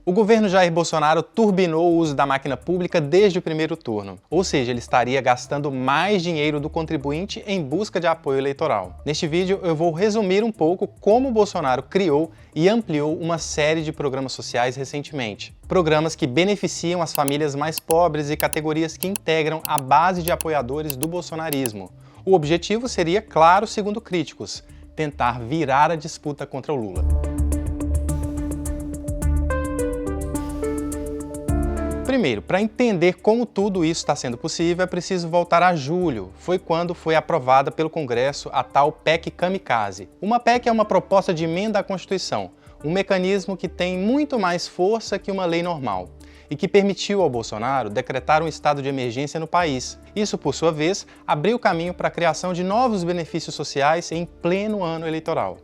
O governo Jair Bolsonaro turbinou o uso da máquina pública desde o primeiro turno, ou seja, ele estaria gastando mais dinheiro do contribuinte em busca de apoio eleitoral. Neste vídeo eu vou resumir um pouco como o Bolsonaro criou e ampliou uma série de programas sociais recentemente. Programas que beneficiam as famílias mais pobres e categorias que integram a base de apoiadores do bolsonarismo. O objetivo seria, claro, segundo críticos, tentar virar a disputa contra o Lula. Primeiro, para entender como tudo isso está sendo possível, é preciso voltar a julho. Foi quando foi aprovada pelo Congresso a tal PEC Kamikaze. Uma PEC é uma proposta de emenda à Constituição, um mecanismo que tem muito mais força que uma lei normal e que permitiu ao Bolsonaro decretar um estado de emergência no país. Isso, por sua vez, abriu caminho para a criação de novos benefícios sociais em pleno ano eleitoral.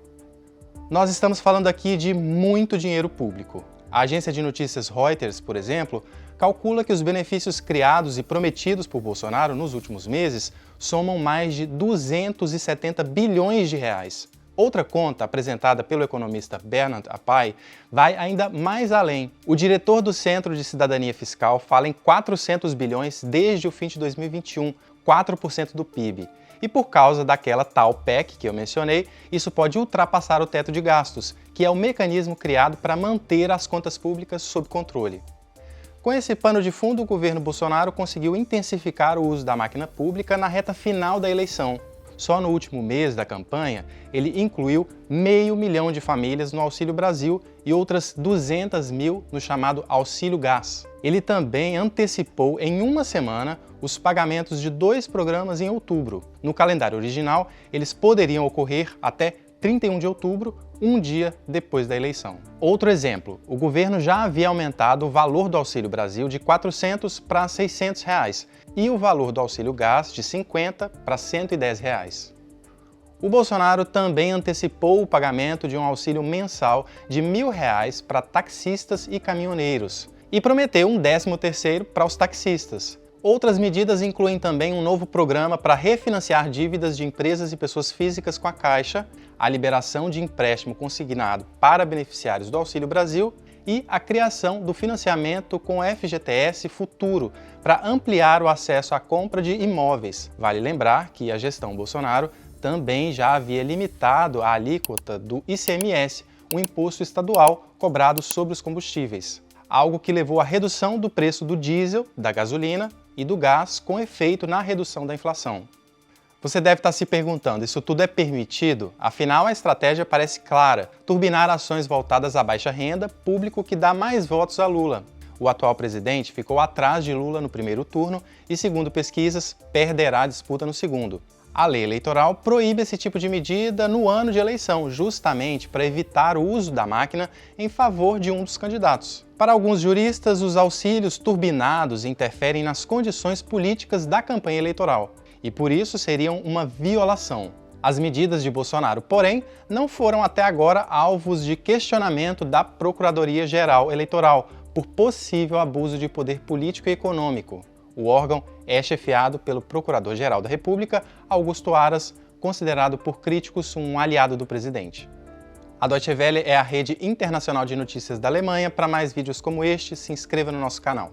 Nós estamos falando aqui de muito dinheiro público. A agência de notícias Reuters, por exemplo, calcula que os benefícios criados e prometidos por Bolsonaro nos últimos meses somam mais de 270 bilhões de reais. Outra conta, apresentada pelo economista Bernard Apai, vai ainda mais além. O diretor do Centro de Cidadania Fiscal fala em 400 bilhões desde o fim de 2021, 4% do PIB. E por causa daquela tal PEC que eu mencionei, isso pode ultrapassar o teto de gastos, que é o mecanismo criado para manter as contas públicas sob controle. Com esse pano de fundo, o governo Bolsonaro conseguiu intensificar o uso da máquina pública na reta final da eleição. Só no último mês da campanha, ele incluiu 500 mil de famílias no Auxílio Brasil e outras 200 mil no chamado Auxílio Gás. Ele também antecipou em uma semana os pagamentos de 2 programas em outubro. No calendário original, eles poderiam ocorrer até 31 de outubro, um dia depois da eleição. Outro exemplo, o governo já havia aumentado o valor do Auxílio Brasil de R$ 400 para R$ 600 reais, e o valor do Auxílio Gás de R$ 50 para R$ 110 reais. O Bolsonaro também antecipou o pagamento de um auxílio mensal de R$ 1.000 para taxistas e caminhoneiros e prometeu um 13º para os taxistas. Outras medidas incluem também um novo programa para refinanciar dívidas de empresas e pessoas físicas com a Caixa, a liberação de empréstimo consignado para beneficiários do Auxílio Brasil e a criação do financiamento com FGTS Futuro para ampliar o acesso à compra de imóveis. Vale lembrar que a gestão Bolsonaro também já havia limitado a alíquota do ICMS, um imposto estadual cobrado sobre os combustíveis, algo que levou à redução do preço do diesel, da gasolina e do gás, com efeito na redução da inflação. Você deve estar se perguntando, isso tudo é permitido? Afinal, a estratégia parece clara: turbinar ações voltadas à baixa renda, público que dá mais votos a Lula. O atual presidente ficou atrás de Lula no primeiro turno e, segundo pesquisas, perderá a disputa no segundo. A lei eleitoral proíbe esse tipo de medida no ano de eleição, justamente para evitar o uso da máquina em favor de um dos candidatos. Para alguns juristas, os auxílios turbinados interferem nas condições políticas da campanha eleitoral e, por isso, seriam uma violação. As medidas de Bolsonaro, porém, não foram até agora alvos de questionamento da Procuradoria-Geral Eleitoral por possível abuso de poder político e econômico. O órgão é chefiado pelo Procurador-Geral da República, Augusto Aras, considerado por críticos um aliado do presidente. A Deutsche Welle é a rede internacional de notícias da Alemanha. Para mais vídeos como este, se inscreva no nosso canal.